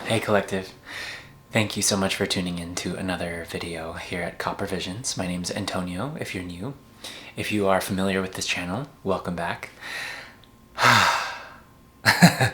Hey Collective, thank you so much for tuning in to another video here at Copper Visions. My name's Antonio, if you're new. If you are familiar with this channel, welcome back. I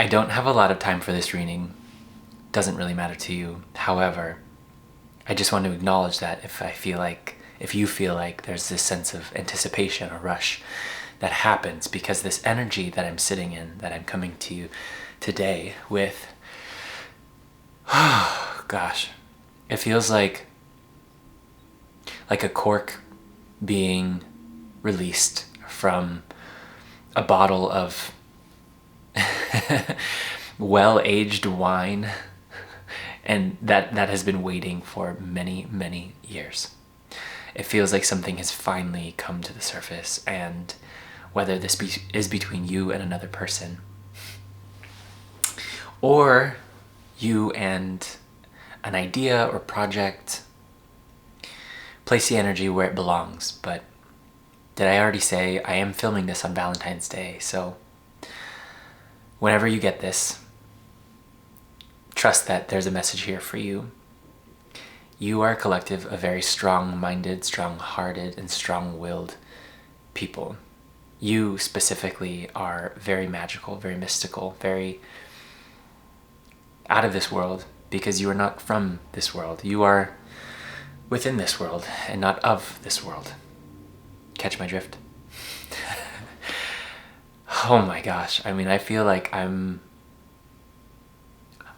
don't have a lot of time for this reading. Doesn't really matter to you. However, I just want to acknowledge that if you feel like there's this sense of anticipation or rush that happens because this energy that I'm sitting in, that I'm coming to you today with, gosh, it feels like a cork being released from a bottle of well-aged wine, and that has been waiting for many, many years. It feels like something has finally come to the surface, and whether this is between you and another person, or you and an idea or project, place the energy where it belongs. But did I already say I am filming this on Valentine's Day? So whenever you get this, trust that there's a message here for you. You are a collective of very strong-minded, strong-hearted, and strong-willed people. You specifically are very magical, very mystical, very out of this world, because you are not from this world. You are within this world and not of this world. Catch my drift? Oh my gosh. I mean, I feel like I'm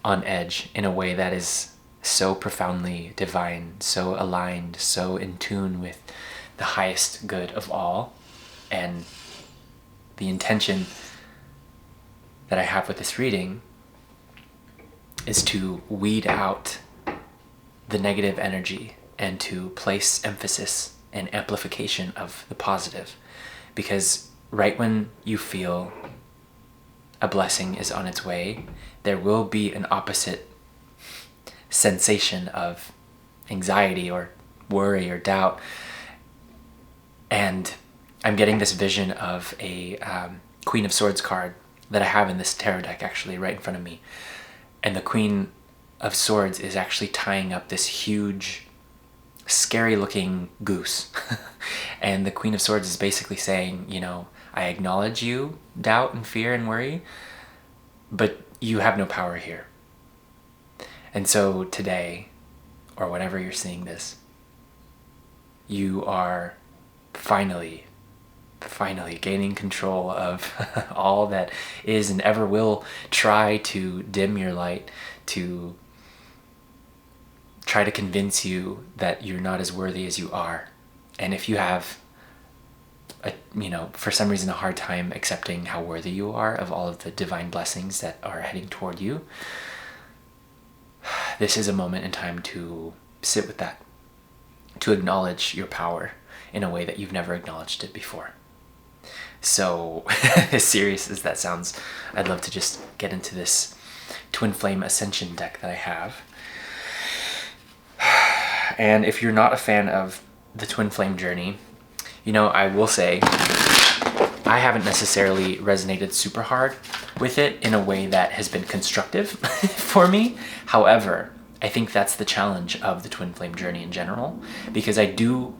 on edge in a way that is so profoundly divine, so aligned, so in tune with the highest good of all. And the intention that I have with this reading is to weed out the negative energy and to place emphasis and amplification of the positive. Because right when you feel a blessing is on its way, there will be an opposite sensation of anxiety or worry or doubt. And I'm getting this vision of a Queen of Swords card that I have in this tarot deck actually right in front of me. And the Queen of Swords is actually tying up this huge, scary looking goose. And the Queen of Swords is basically saying, you know, I acknowledge you, doubt and fear and worry, but you have no power here. And so today, or whenever you're seeing this, you are finally gaining control of all that is and ever will try to dim your light, to try to convince you that you're not as worthy as you are. And if you have for some reason a hard time accepting how worthy you are of all of the divine blessings that are heading toward you, this is a moment in time to sit with that, to acknowledge your power in a way that you've never acknowledged it before. So, as serious as that sounds, I'd love to just get into this Twin Flame Ascension deck that I have. And if you're not a fan of the Twin Flame journey, I will say I haven't necessarily resonated super hard with it in a way that has been constructive for me. However, I think that's the challenge of the Twin Flame journey in general, because I do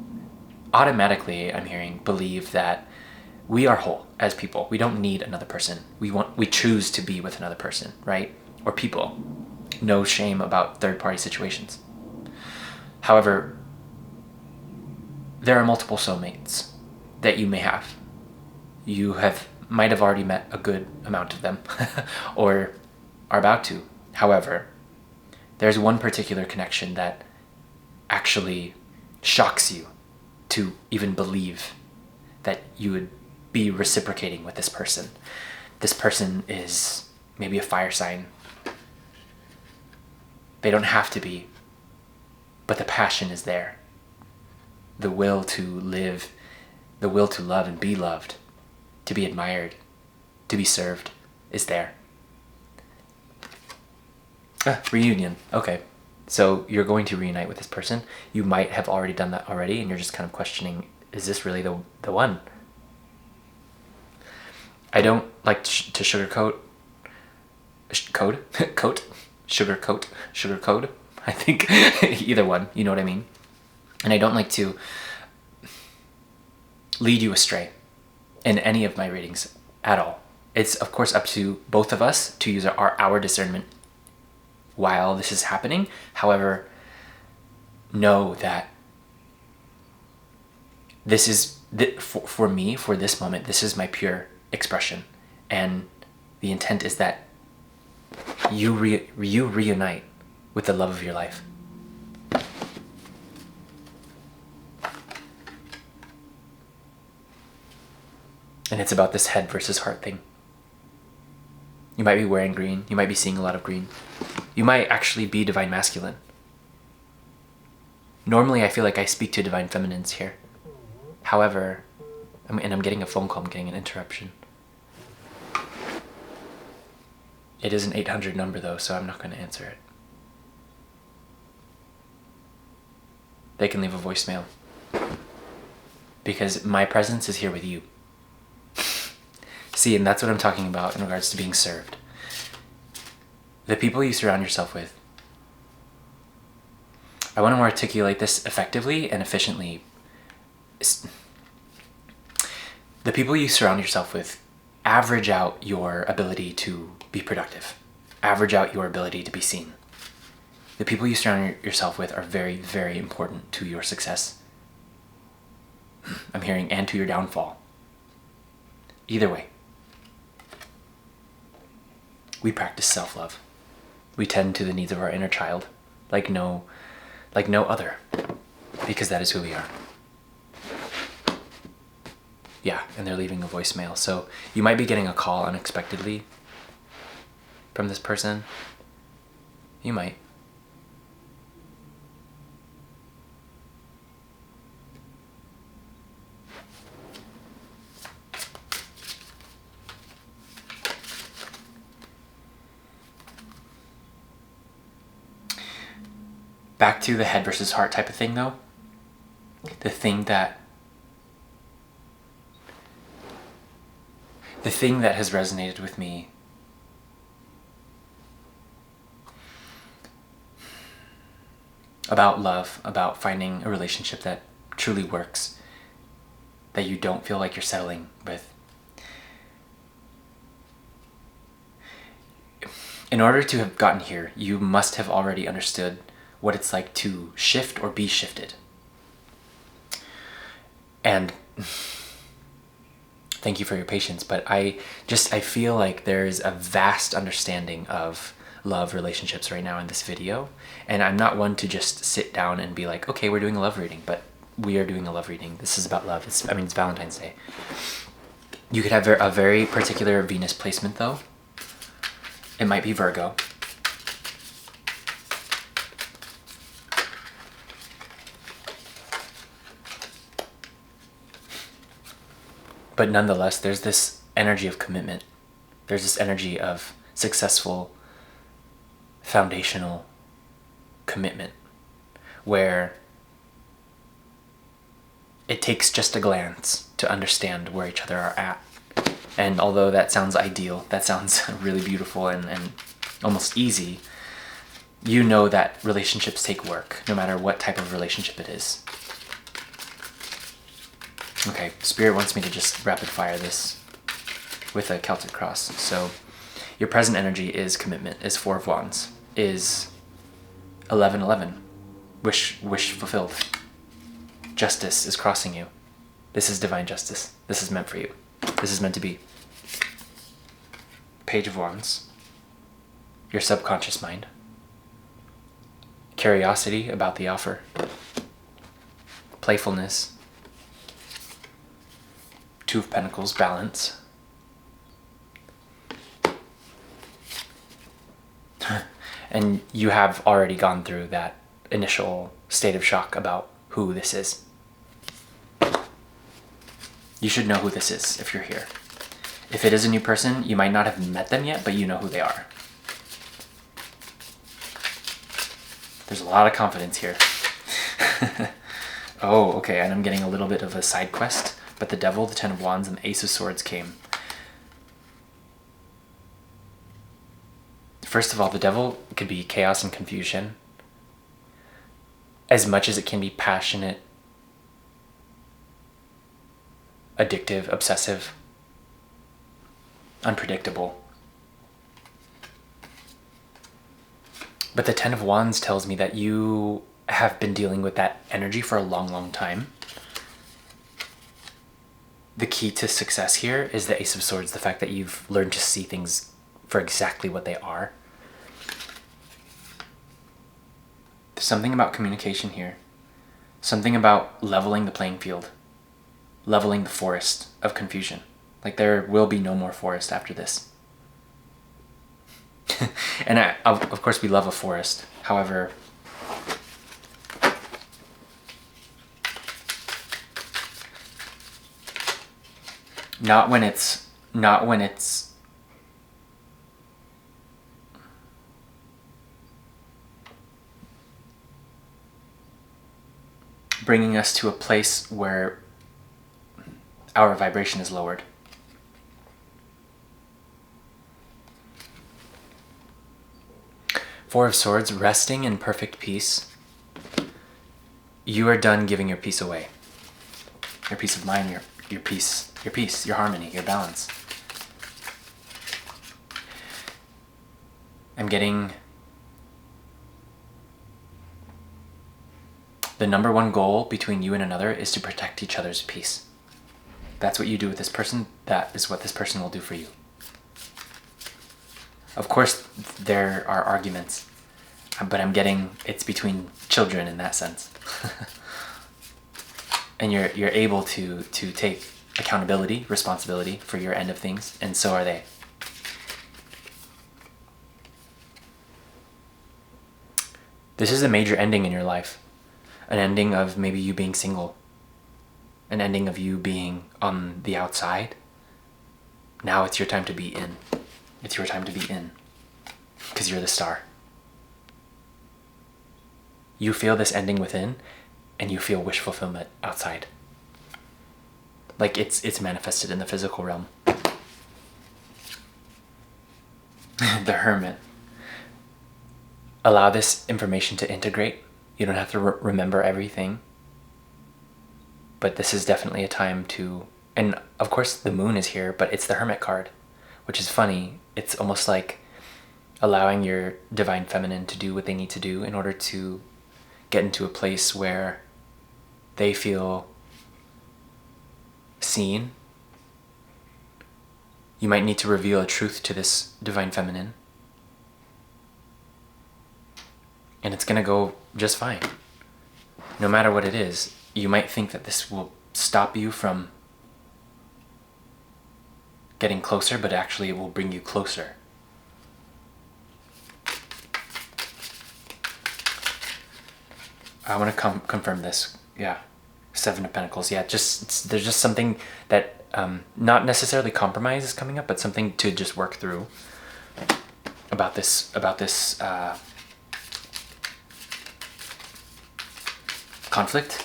automatically, I'm hearing, believe that we are whole as people. We don't need another person. We choose to be with another person, right? Or people. No shame about third-party situations. However, there are multiple soulmates that you may have. You might have already met a good amount of them or are about to. However, there's one particular connection that actually shocks you to even believe that you would be reciprocating with this person. This person is maybe a fire sign. They don't have to be, but the passion is there. The will to live, the will to love and be loved, to be admired, to be served is there. Reunion. Okay. So you're going to reunite with this person. You might have already done that already, and you're just kind of questioning, is this really the one? I don't like to sugarcoat sugar code. I think either one, you know what I mean? And I don't like to lead you astray in any of my readings at all. It's of course up to both of us to use our discernment while this is happening. However, know that this is, for me, for this moment, this is my pure expression. And the intent is that you reunite with the love of your life. And it's about this head versus heart thing. You might be wearing green. You might be seeing a lot of green. You might actually be divine masculine. Normally, I feel like I speak to divine feminines here. However, I'm getting a phone call. I'm getting an interruption. It is an 800 number though, so I'm not going to answer it. They can leave a voicemail. Because my presence is here with you. See, and that's what I'm talking about in regards to being served. The people you surround yourself with. I want to articulate this effectively and efficiently. The people you surround yourself with average out your ability to be productive. Average out your ability to be seen. The people you surround yourself with are very, very important to your success. I'm hearing, and to your downfall. Either way. We practice self-love. We tend to the needs of our inner child like no other, because that is who we are. Yeah, and they're leaving a voicemail. So you might be getting a call unexpectedly from this person. You might. Back to the head versus heart type of thing though. The thing that has resonated with me about love, about finding a relationship that truly works, that you don't feel like you're settling with. In order to have gotten here, you must have already understood what it's like to shift or be shifted. And thank you for your patience, but I feel like there's a vast understanding of love relationships right now in this video. And I'm not one to just sit down and be like, okay, we're doing a love reading, but we are doing a love reading. This is about love. It's Valentine's Day. You could have a very particular Venus placement though. It might be Virgo. But nonetheless, there's this energy of commitment. There's this energy of successful, foundational commitment where it takes just a glance to understand where each other are at. And although that sounds ideal, that sounds really beautiful and almost easy, you know that relationships take work, no matter what type of relationship it is. Okay, Spirit wants me to just rapid fire this with a Celtic cross. So your present energy is commitment, is 4 of Wands, is 1111, wish fulfilled. Justice is crossing you. This is divine justice. This is meant for you. This is meant to be. Page of Wands, your subconscious mind. Curiosity about the offer. Playfulness. 2 of Pentacles, balance. And you have already gone through that initial state of shock about who this is. You should know who this is if you're here. If it is a new person, you might not have met them yet, but you know who they are. There's a lot of confidence here. Oh, okay, and I'm getting a little bit of a side quest, but the Devil, the 10 of Wands, and the Ace of Swords came. first of all, the devil could be chaos and confusion as much as it can be passionate, addictive, obsessive, unpredictable. But the Ten of Wands tells me that you have been dealing with that energy for a long, long time. The key to success here is the Ace of Swords, the fact that you've learned to see things for exactly what they are. There's something about communication here. Something about leveling the playing field. Leveling the forest of confusion. Like there will be no more forest after this. And of course we love a forest. However, not when it's bringing us to a place where our vibration is lowered. Four of Swords, resting in perfect peace. You are done giving your peace away. Your peace of mind, your peace, your harmony, your balance. I'm getting the number one goal between you and another is to protect each other's peace. That's what you do with this person. That is what this person will do for you. Of course, there are arguments, but I'm getting it's between children in that sense. And you're able to take accountability, responsibility for your end of things, and so are they. This is a major ending in your life. An ending of maybe you being single. An ending of you being on the outside. Now it's your time to be in. It's your time to be in. Because you're the star. You feel this ending within, and you feel wish fulfillment outside. Like it's manifested in the physical realm. The Hermit. Allow this information to integrate. You don't have to remember everything. But this is definitely a time to... And of course the Moon is here, but it's the Hermit card. Which is funny. It's almost like allowing your divine feminine to do what they need to do in order to get into a place where they feel seen. You might need to reveal a truth to this divine feminine. And it's going to go just fine. No matter what it is, you might think that this will stop you from getting closer, but actually it will bring you closer. I want to confirm this. Yeah. Seven of Pentacles. Yeah, there's just something that not necessarily compromise is coming up, but something to just work through about this conflict.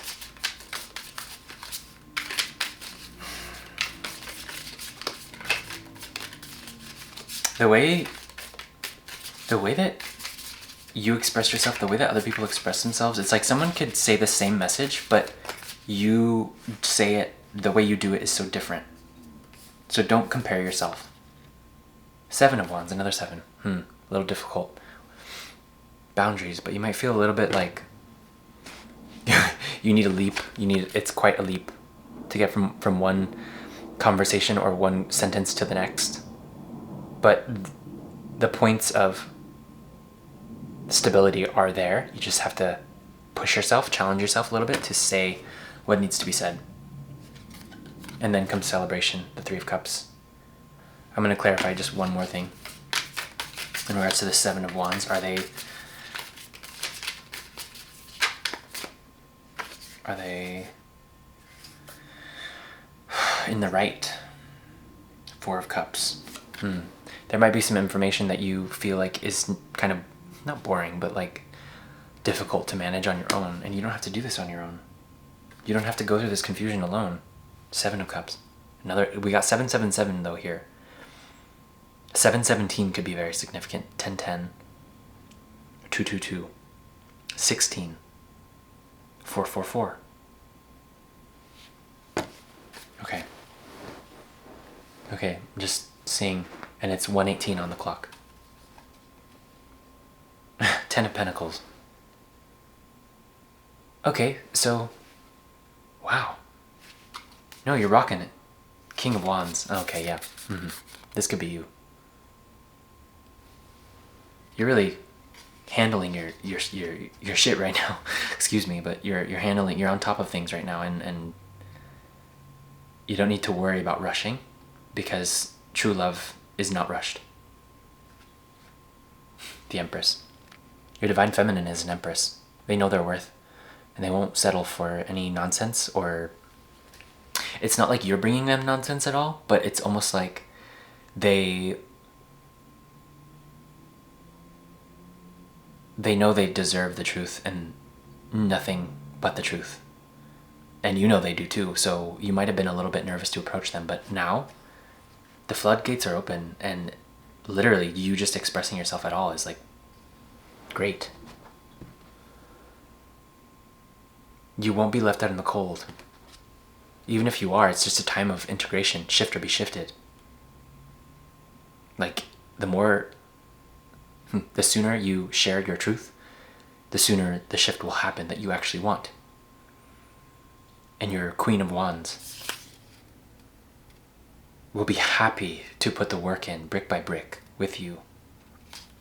The way that you express yourself, the way that other people express themselves, it's like someone could say the same message, but you say it, the way you do it is so different. So don't compare yourself. Seven of Wands, another seven. A little difficult. Boundaries, but you might feel a little bit like you need a leap. It's quite a leap to get from one conversation or one sentence to the next. But the points of stability are there. You just have to push yourself, challenge yourself a little bit to say what needs to be said. And then comes celebration, the Three of Cups. I'm going to clarify just one more thing. In regards to the Seven of Wands, are they in the right? Four of Cups. There might be some information that you feel like is kind of, not boring, but like difficult to manage on your own. And you don't have to do this on your own. You don't have to go through this confusion alone. Seven of Cups. We got 777 though here. 717 could be very significant. 1010, 222, 16, 444. Okay. Okay, I'm just seeing, and it's 118 on the clock. 10 of Pentacles. Okay, so, wow. No, you're rocking it. King of Wands. Okay, yeah. This could be you. You're really handling your shit right now. Excuse me, but you're on top of things right now, and you don't need to worry about rushing, because true love is not rushed. The Empress. Your divine feminine is an Empress. They know their worth, and they won't settle for any nonsense. Or it's not like you're bringing them nonsense at all, but it's almost like they know they deserve the truth and nothing but the truth. And you know they do too, so you might have been a little bit nervous to approach them, but now the floodgates are open, and literally you just expressing yourself at all is like great. You won't be left out in the cold. Even if you are, it's just a time of integration. Shift or be shifted. Like, the sooner you share your truth, the sooner the shift will happen that you actually want. And your Queen of Wands will be happy to put the work in brick by brick with you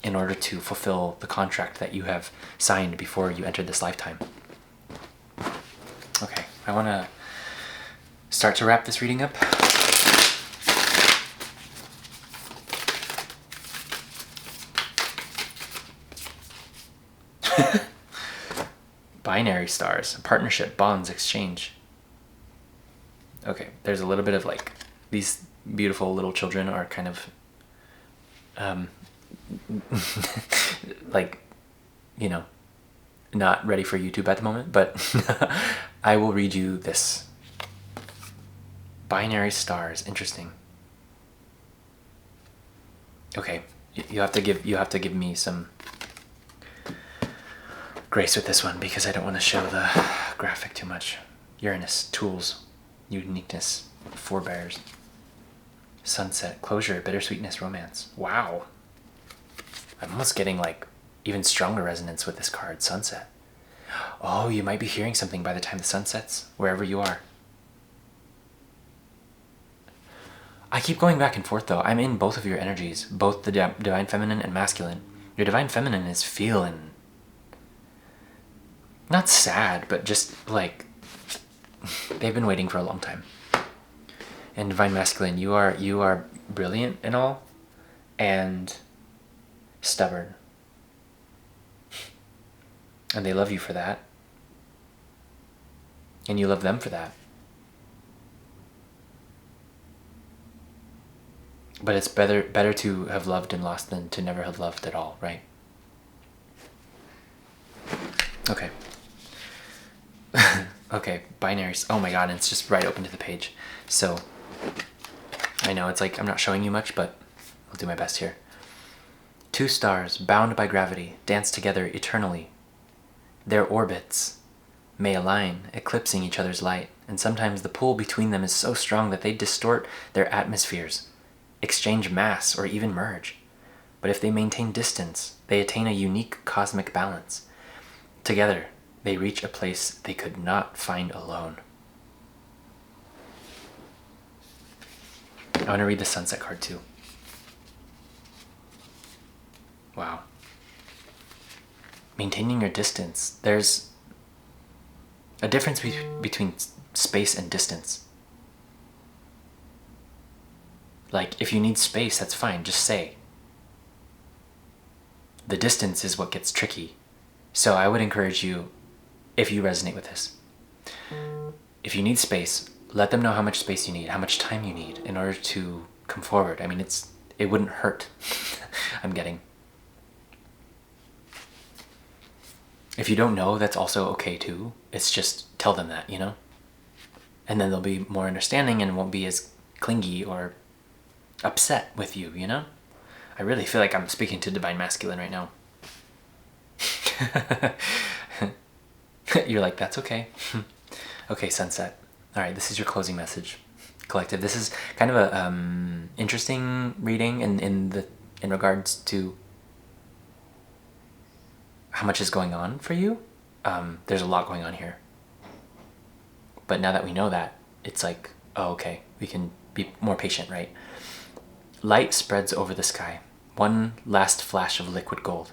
in order to fulfill the contract that you have signed before you entered this lifetime. Okay, I want to start to wrap this reading up. Binary stars, partnership, bonds, exchange. Okay, there's a little bit of like, these beautiful little children are kind of like, you know, not ready for YouTube at the moment, but I will read you this. Binary stars, interesting. Okay, you have to give me some grace with this one, because I don't want to show the graphic too much. Uranus, tools, uniqueness, forebears, sunset, closure, bittersweetness, romance. Wow. I'm almost getting like even stronger resonance with this card, sunset. Oh, you might be hearing something by the time the sun sets, wherever you are. I keep going back and forth though. I'm in both of your energies, both the divine feminine and masculine. Your divine feminine is feeling not sad, but just like they've been waiting for a long time. And divine masculine, you are brilliant and all, and stubborn. And they love you for that. And you love them for that. But it's better to have loved and lost than to never have loved at all, right? Okay. Okay, binaries. Oh my god, and it's just right open to the page. So, I know it's like I'm not showing you much, but I'll do my best here. Two stars, bound by gravity, dance together eternally. Their orbits may align, eclipsing each other's light, and sometimes the pull between them is so strong that they distort their atmospheres, exchange mass, or even merge. But if they maintain distance, they attain a unique cosmic balance. Together, they reach a place they could not find alone. I want to read the sunset card too. Wow. Maintaining your distance. There's a difference between space and distance. Like, if you need space, that's fine, just say. The distance is what gets tricky. So I would encourage you, if you resonate with this, if you need space, let them know how much space you need, how much time you need in order to come forward. I mean, it wouldn't hurt. I'm getting. If you don't know, that's also okay too. It's just tell them that, you know? And then they'll be more understanding and won't be as clingy or upset with you, you know? I really feel like I'm speaking to Divine Masculine right now. You're like, that's okay. Okay, Sunset. All right, this is your closing message, Collective. This is kind of a interesting reading in regards to how much is going on for you. There's a lot going on here. But now that we know that, it's like, oh, okay, we can be more patient, right? Light spreads over the sky, one last flash of liquid gold.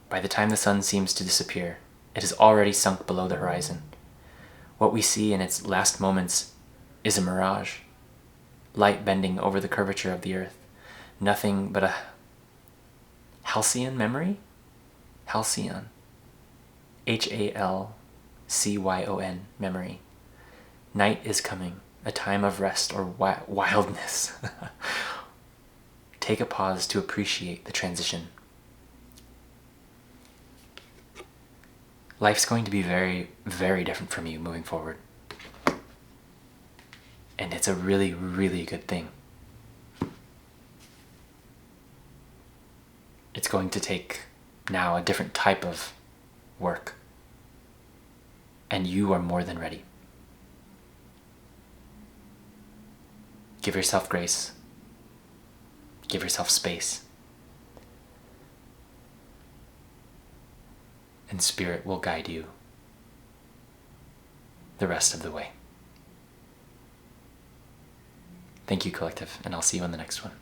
By the time the sun seems to disappear, it has already sunk below the horizon. What we see in its last moments is a mirage, light bending over the curvature of the earth. Nothing but a halcyon memory? Halcyon. Halcyon memory. Night is coming, a time of rest or wildness. Take a pause to appreciate the transition. Life's going to be very, very different from you moving forward. And it's a really, really good thing. It's going to take now a different type of work. And you are more than ready. Give yourself grace. Give yourself space. And Spirit will guide you the rest of the way. Thank you, Collective, and I'll see you on the next one.